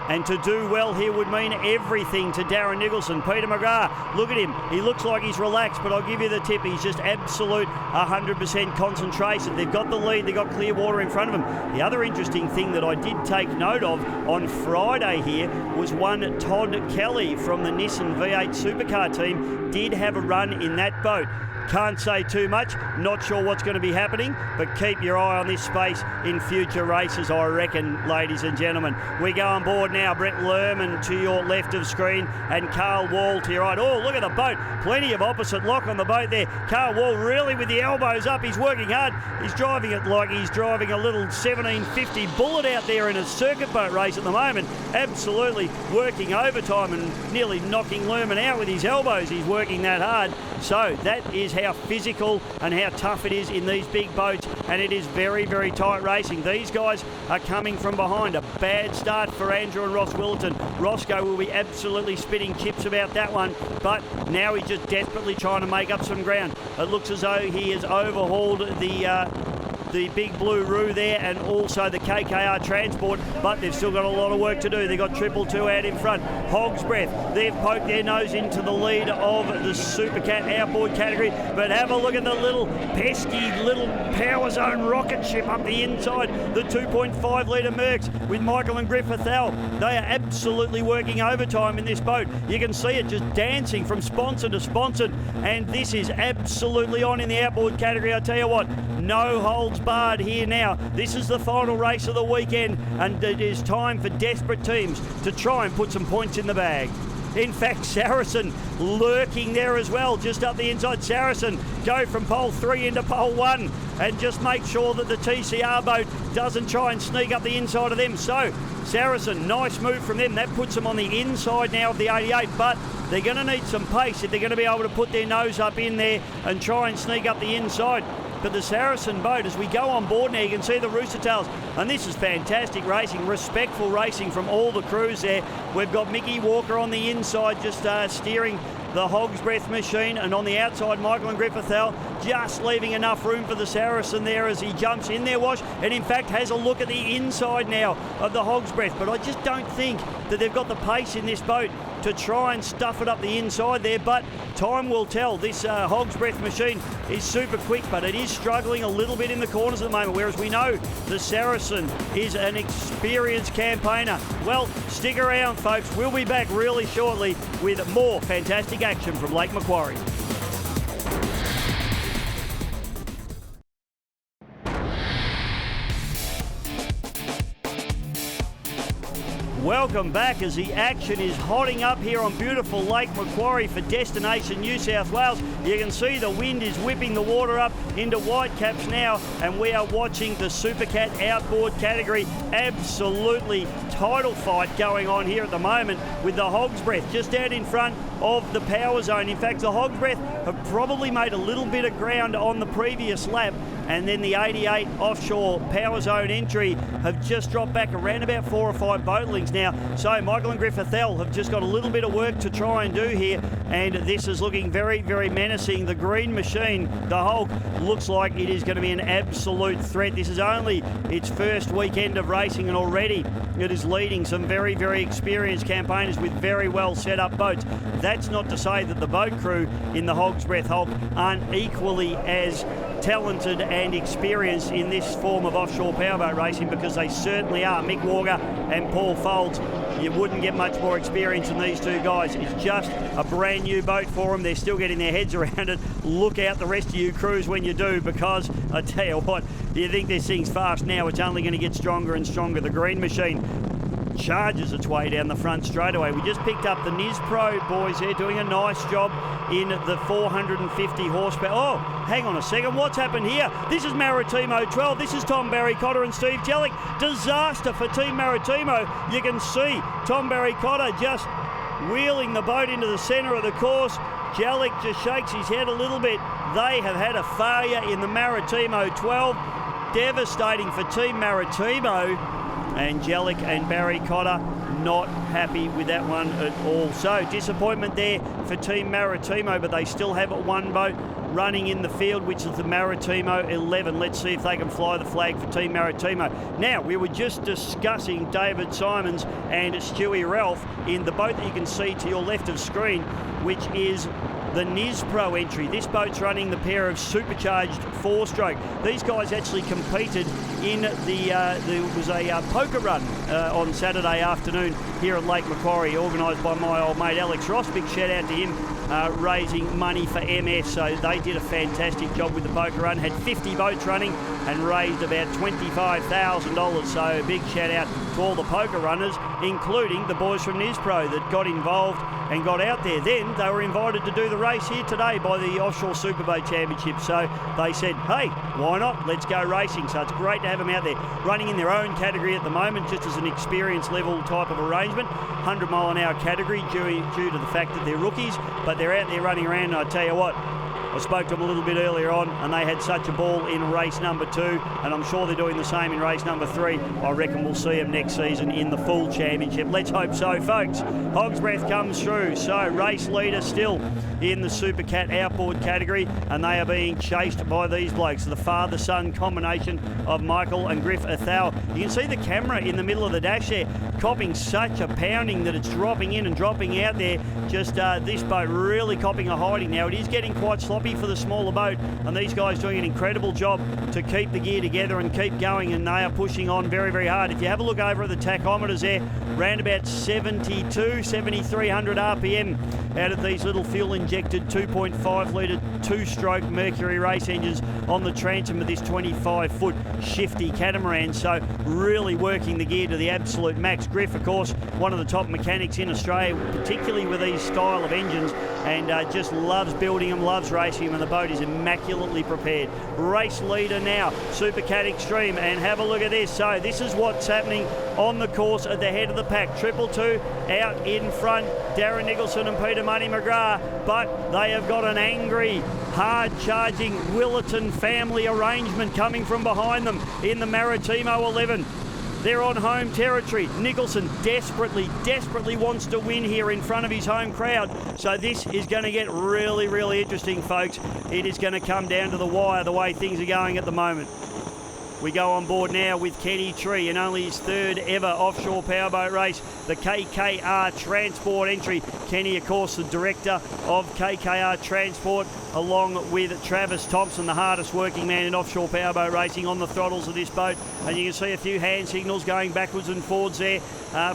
And to do well here would mean everything to Darren Nicholson. Peter McGrath, look at him. He looks like he's relaxed, but I'll give you the tip. He's just absolute 100% concentration. They've got the lead. They've got clear water in front of them. The other interesting thing that I did take note of on Friday here was one Todd Kelly from the Nissan V8 Supercar team did have a run in that boat. Can't say too much. Not sure what's going to be happening, but keep your eye on this space in future races, I reckon, ladies and gentlemen. We go on board now. Brett Lerman to your left of screen and Carl Wall to your right. Oh, look at the boat. Plenty of opposite lock on the boat there. Carl Wall really with the elbows up. He's working hard. He's driving it like he's driving a little 1750 Bullet out there in a circuit boat race at the moment. Absolutely working overtime and nearly knocking Lerman out with his elbows. He's working that hard. So that is how physical and how tough it is in these big boats, and it is very, very tight racing. These guys are coming from behind. A bad start for Andrew and Ross Willerton. Roscoe will be absolutely spitting chips about that one, but now he's just desperately trying to make up some ground. It looks as though he has overhauled the Big Blue Roo there and also the KKR Transport, but they've still got a lot of work to do. They've got 222 out in front. Hog's Breath, they've poked their nose into the lead of the Super Cat outboard category, but have a look at the little pesky little Power Zone rocket ship up the inside, the 2.5 litre Mercs with Michael and Griffith Thal. They are absolutely working overtime in this boat. You can see it just dancing from sponsor to sponsor, and this is absolutely on in the outboard category. I tell you what, no holds barred here now. This is the final race of the weekend, and it is time for desperate teams to try and put some points in the bag. In fact, Saracen lurking there as well, just up the inside. Saracen go from pole 3 into pole 1 and just make sure that the TCR boat doesn't try and sneak up the inside of them. So Saracen, nice move from them. That puts them on the inside now of the 88, but they're going to need some pace if they're going to be able to put their nose up in there and try and sneak up the inside. But the Saracen boat, as we go on board now, you can see the Rooster Tails, and this is fantastic racing, respectful racing from all the crews there. We've got Mickey Walker on the inside just steering the Hog's Breath machine, and on the outside Michael and Griffith Thal just leaving enough room for the Saracen there as he jumps in there, Wash, and in fact has a look at the inside now of the Hog's Breath. But I just don't think that they've got the pace in this boat to try and stuff it up the inside there, but time will tell. This Hog's Breath machine is super quick, but it is struggling a little bit in the corners at the moment, whereas we know the Saracen is an experienced campaigner. Well, stick around, folks. We'll be back really shortly with more fantastic action from Lake Macquarie. Welcome back as the action is hotting up here on beautiful Lake Macquarie for Destination New South Wales. You can see the wind is whipping the water up into whitecaps now, and we are watching the Super Cat outboard category. Absolutely title fight going on here at the moment with the Hog's Breath just out in front of the Power Zone. In fact, the Hog's Breath have probably made a little bit of ground on the previous lap, and then the 88 Offshore Power Zone entry have just dropped back around about 4 or 5 boat lengths now. So Michael and Griffith Thal have just got a little bit of work to try and do here, and this is looking very, very menacing. The green machine, the Hulk, looks like it is going to be an absolute threat. This is only its first weekend of racing, and already it is leading some very, very experienced campaigners with very well set up boats. That's not to say that the boat crew in the Hog's Breath Hulk aren't equally as talented and experienced in this form of offshore powerboat racing, because they certainly are. Mick Walker and Paul Folds, you wouldn't get much more experience than these two guys. It's just a brand new boat for them. They're still getting their heads around it. Look out the rest of you crews when you do, because I tell you what, you think this thing's fast now, it's only going to get stronger and stronger. The green machine charges its way down the front straight away. We just picked up the NSW boys here doing a nice job in the 450 horsepower. Oh, hang on a second, what's happened here? This is Maritimo 12. This is Tom Barry Cotter and Steve Jellick. Disaster for Team Maritimo. You can see Tom Barry Cotter just wheeling the boat into the centre of the course. Jellick just shakes his head a little bit. They have had a failure in the Maritimo 12. Devastating for Team Maritimo. And Jellick and Barry Cotter not happy with that one at all. So disappointment there for Team Maritimo, but they still have one boat running in the field, which is the Maritimo 11. Let's see if they can fly the flag for Team Maritimo. Now, we were just discussing David Simons and Stewie Ralph in the boat that you can see to your left of screen, which is the NSW entry. This boat's running the pair of supercharged 4-stroke. These guys actually competed in there was a poker run on Saturday afternoon here at Lake Macquarie, organised by my old mate Alex Ross. Big shout out to him raising money for MS. So they did a fantastic job with the poker run, had 50 boats running and raised about $25,000. So a big shout out to all the poker runners, including the boys from NSPro that got involved and got out there. Then they were invited to do the race here today by the Offshore Superboat Championship. So they said, hey, why not? Let's go racing. So it's great to have them out there running in their own category at the moment, just as an experience level type of arrangement. 100 mile an hour category due to the fact that they're rookies, but they're out there running around. And I tell you what, I spoke to them a little bit earlier on, and they had such a ball in race number 2, and I'm sure they're doing the same in race number 3. I reckon we'll see them next season in the full championship. Let's hope so, folks. Hog's Breath comes through. So race leader still in the Super Cat outboard category, and they are being chased by these blokes, the father-son combination of Michael and Griff Athal. You can see the camera in the middle of the dash there, copping such a pounding that it's dropping in and dropping out there. Just this boat really copping a hiding. Now it is getting quite sloppy for the smaller boat, and these guys doing an incredible job to keep the gear together and keep going, and they are pushing on very, very hard. If you have a look over at the tachometers there, round about 7,300 RPM out of these little fuel-injected 2.5 litre two-stroke Mercury race engines on the transom of this 25-foot shifty catamaran. So really working the gear to the absolute max. Griff, of course, one of the top mechanics in Australia, particularly with these style of engines, and just loves building them, loves racing them, and the boat is immaculately prepared. Race leader now, Super Cat Extreme, and have a look at this. So this is what's happening on the course at the head of the pack. 222 out in front, Darren Nicholson and Peter Money McGrath, but they have got an angry, hard-charging Willerton family arrangement coming from behind them in the Maritimo 11. They're on home territory. Nicholson desperately wants to win here in front of his home crowd. So this is going to get really, really interesting, folks. It is going to come down to the wire the way things are going at the moment. We go on board now with Kenny Tree in only his 3rd ever offshore powerboat race, the KKR Transport entry. Kenny, of course, the director of KKR Transport, along with Travis Thompson, the hardest working man in offshore powerboat racing, on the throttles of this boat. And you can see a few hand signals going backwards and forwards there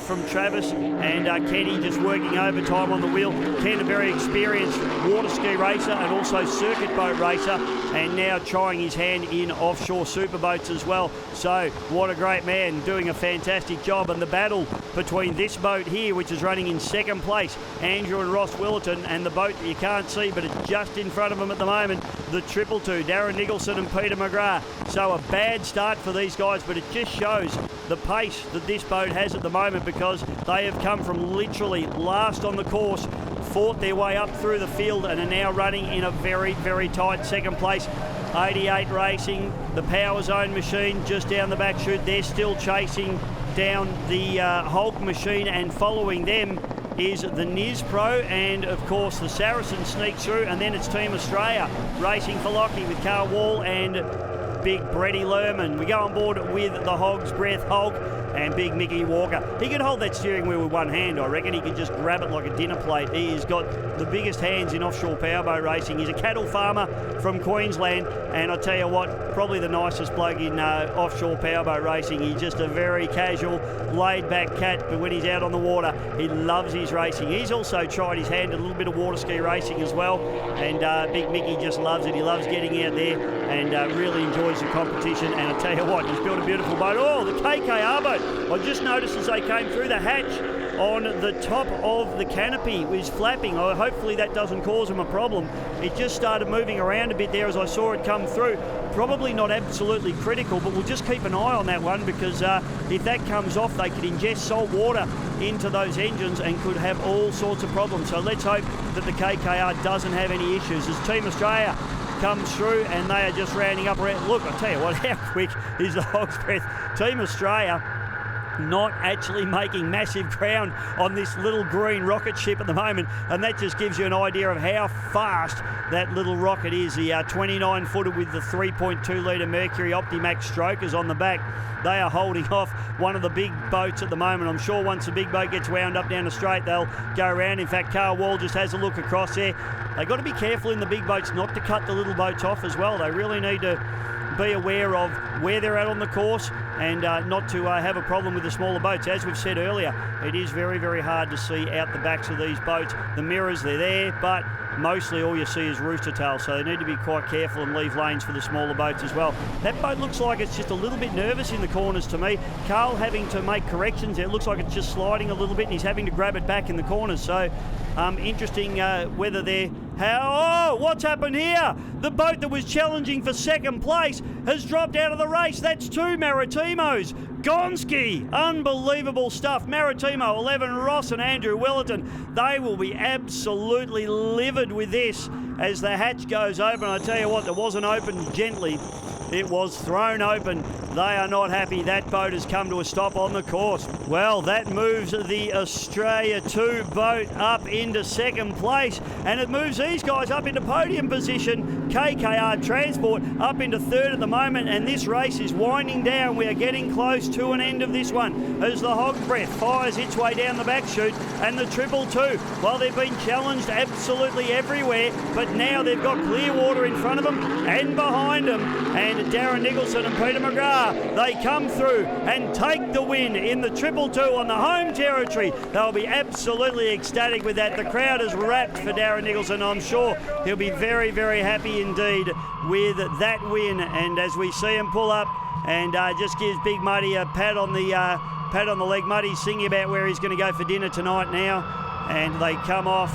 from Travis, and Kenny just working overtime on the wheel. Ken, a very experienced water ski racer and also circuit boat racer, and now trying his hand in offshore superboats as well. So what a great man, doing a fantastic job. And the battle between this boat here, which is running in 2nd place, Andrew and Ross Willerton, and the boat that you can't see but it's just in front of them at the moment, the 222, Darren Nicholson and Peter McGrath. So a bad start for these guys, but it just shows the pace that this boat has at the moment, because they have come from literally last on the course, fought their way up through the field, and are now running in a very, very tight 2nd place. 88 Racing, the Power Zone machine just down the back chute. They're still chasing down the Hulk machine, and following them is the NSPro, and of course the Saracen sneaks through, and then it's Team Australia racing for Lockie with Carl Wall and Big Bretty Lerman. We go on board with the Hog's Breath Hulk and Big Mickey Walker. He could hold that steering wheel with one hand, I reckon. He could just grab it like a dinner plate. He's got the biggest hands in offshore powerboat racing. He's a cattle farmer from Queensland, and I tell you what, probably the nicest bloke in offshore powerboat racing. He's just a very casual, laid-back cat, but when he's out on the water, he loves his racing. He's also tried his hand at a little bit of water ski racing as well, and Big Mickey just loves it. He loves getting out there and really enjoys the competition, and I tell you what, he's built a beautiful boat. Oh, the KKR boat. I just noticed as they came through, the hatch on the top of the canopy was flapping. Hopefully that doesn't cause them a problem. It just started moving around a bit there as I saw it come through. Probably not absolutely critical, but we'll just keep an eye on that one, because if that comes off, they could ingest salt water into those engines and could have all sorts of problems. So let's hope that the KKR doesn't have any issues. As Team Australia comes through, and they are just rounding up around. Look, I'll tell you what, how quick is the Hog's Breath? Team Australia not actually making massive ground on this little green rocket ship at the moment, and that just gives you an idea of how fast that little rocket is. The 29-footer with the 3.2 litre Mercury Optimax strokers on the back. They are holding off one of the big boats at the moment. I'm sure once the big boat gets wound up down the straight, they'll go around. In fact, Carl Wall just has a look across there. They've got to be careful in the big boats not to cut the little boats off as well. They really need to be aware of where they're at on the course and not to have a problem with the smaller boats. As we've said earlier, it is very, very hard to see out the backs of these boats. The mirrors, they're there, but mostly all you see is rooster tail, so they need to be quite careful and leave lanes for the smaller boats as well. That boat looks like it's just a little bit nervous in the corners to me. Carl having to make corrections there. It looks like it's just sliding a little bit and he's having to grab it back in the corners. So interesting whether they're... Oh, what's happened here? The boat that was challenging for second place has dropped out of the race. That's two Maritimos. Gonski, unbelievable stuff. Maritimo 11, Ross and Andrew Wellerton. They will be absolutely livid with this as the hatch goes open. I tell you what, it wasn't opened gently. It was thrown open. They are not happy. That boat has come to a stop on the course. Well, that moves the Australia 2 boat up into second place, and it moves these guys up into podium position. KKR Transport up into third at the moment, and this race is winding down. We are getting close to an end of this one as the Hog's Breath fires its way down the back chute, and the 222, well, they've been challenged absolutely everywhere, but now they've got clear water in front of them and behind them, and Darren Nicholson and Peter McGrath, they come through and take the win in the 222 on the home territory. They'll be absolutely ecstatic with that. The crowd is wrapped for Darren Nicholson. I'm sure he'll be very, very happy indeed with that win. And as we see him pull up and just gives Big Muddy a pat on the leg. Muddy's singing about where he's going to go for dinner tonight now, and they come off,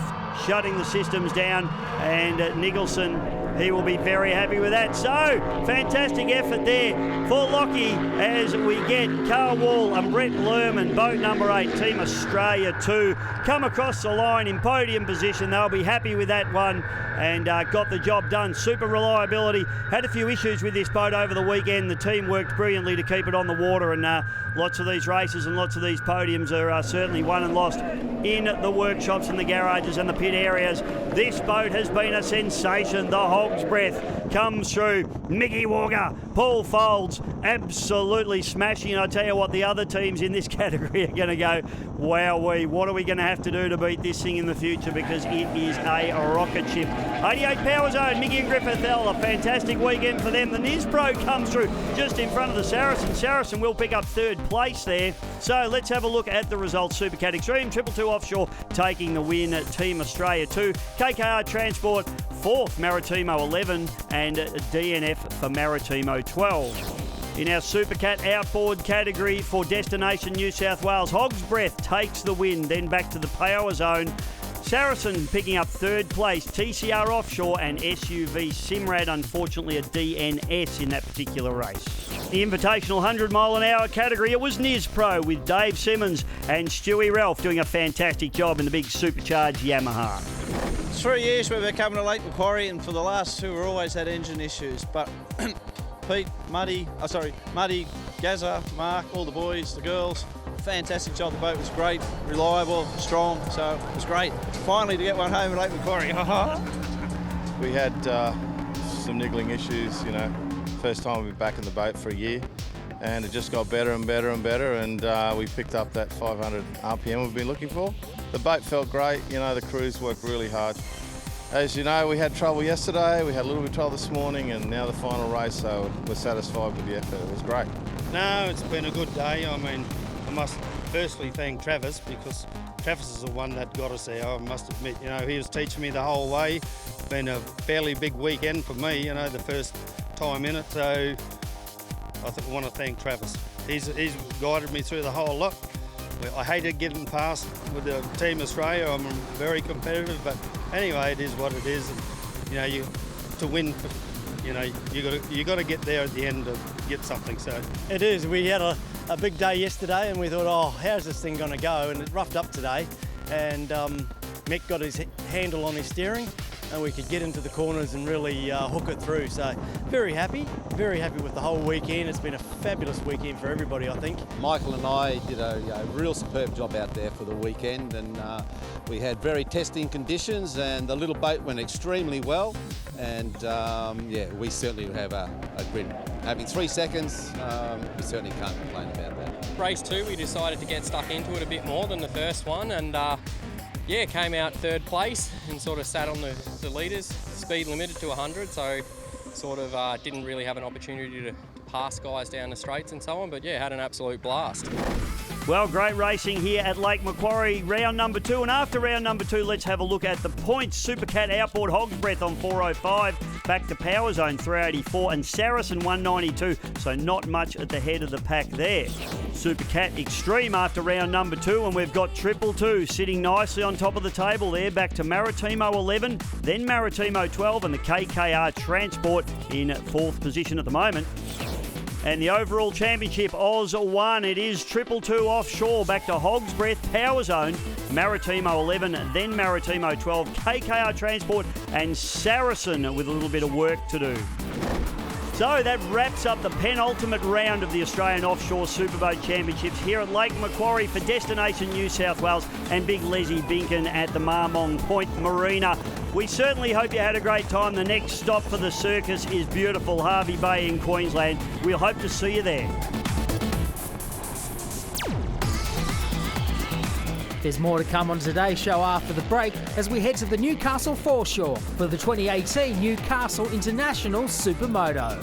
shutting the systems down, and Nicholson, he will be very happy with that. So, fantastic effort there for Lockie as we get Carl Wall and Brett Lerman, boat number 8, Team Australia 2, come across the line in podium position. They'll be happy with that one and got the job done. Super reliability. Had a few issues with this boat over the weekend. The team worked brilliantly to keep it on the water, and lots of these races and lots of these podiums are certainly won and lost in the workshops and the garages and the pit areas. This boat has been a sensation. The Hog's Breath comes through. Mickey Walker, Paul Folds, absolutely smashing. And I tell you what, the other teams in this category are going to go, wowee, what are we going to have to do to beat this thing in the future, because it is a rocket ship. 88 Power Zone, Mickey and Griffith L, a fantastic weekend for them. The Nisbro comes through just in front of the Saracen. Saracen will pick up third place there. So let's have a look at the results. Supercat Extreme, 222 Offshore taking the win. Team Australia 2, KKR Transport 4th, Maritimo 11, and DNF for Maritimo 12. In our Supercat outboard category for Destination New South Wales, Hog's Breath takes the win, then back to the Power Zone. Saracen picking up third place, TCR Offshore and SUV Simrad, unfortunately a DNS in that particular race. The Invitational 100 mile an hour category, it was Nispro with Dave Simmons and Stewie Ralph doing a fantastic job in the big supercharged Yamaha. 3 years we've been coming to Lake Macquarie, and for the last 2 we've always had engine issues, but Pete, Muddy, Gazza, Mark, all the boys, the girls, fantastic job. The boat was great, reliable, strong, so it was great. Finally to get one home in Lake Macquarie. We had some niggling issues, first time we've been back in the boat for a year, and it just got better and better and better, and we picked up that 500 RPM we've been looking for. The boat felt great, the crews worked really hard. As you know, we had trouble yesterday, we had a little bit of trouble this morning, and now the final race, so we're satisfied with the effort. It was great. No, it's been a good day. I mean, I must firstly thank Travis, because Travis is the one that got us there, I must admit. He was teaching me the whole way. Been a fairly big weekend for me, the first time in it, so I want to thank Travis. He's guided me through the whole lot. I hated getting past with the Team Australia. I'm very competitive, but anyway, it is what it is. And, to win, you got to get there at the end to get something. So it is. We had a big day yesterday, and we thought, oh, how's this thing going to go? And it roughed up today, and Mick got his handle on his steering, and we could get into the corners and really hook it through. So very happy with the whole weekend. It's been a fabulous weekend for everybody, I think. Michael and I did a real superb job out there for the weekend, and we had very testing conditions, and the little boat went extremely well, and we certainly have a grid. Having 3 seconds, we certainly can't complain about that. Race 2, we decided to get stuck into it a bit more than the first one, and came out third place and sort of sat on the leaders. Speed limited to 100, so sort of didn't really have an opportunity to pass guys down the straights and so on, but had an absolute blast. Well, great racing here at Lake Macquarie, round number 2. And after round number 2, let's have a look at the points. Supercat outboard Hog's Breath on 405, back to Power Zone 384, and Saracen 192. So not much at the head of the pack there. Supercat Extreme after round number 2, and we've got Triple Two sitting nicely on top of the table there, back to Maritimo 11, then Maritimo 12, and the KKR Transport in 4th position at the moment. And the overall championship, Oz 1. It is Triple Two Offshore, back to Hog's Breath, Power Zone, Maritimo 11, then Maritimo 12, KKR Transport, and Saracen with a little bit of work to do. So that wraps up the penultimate round of the Australian Offshore Superboat Championships here at Lake Macquarie for Destination New South Wales and Big Leslie Binkin at the Marmong Point Marina. We certainly hope you had a great time. The next stop for the circus is beautiful Hervey Bay in Queensland. We'll hope to see you there. There's more to come on today's show after the break as we head to the Newcastle foreshore for the 2018 Newcastle International Supermoto.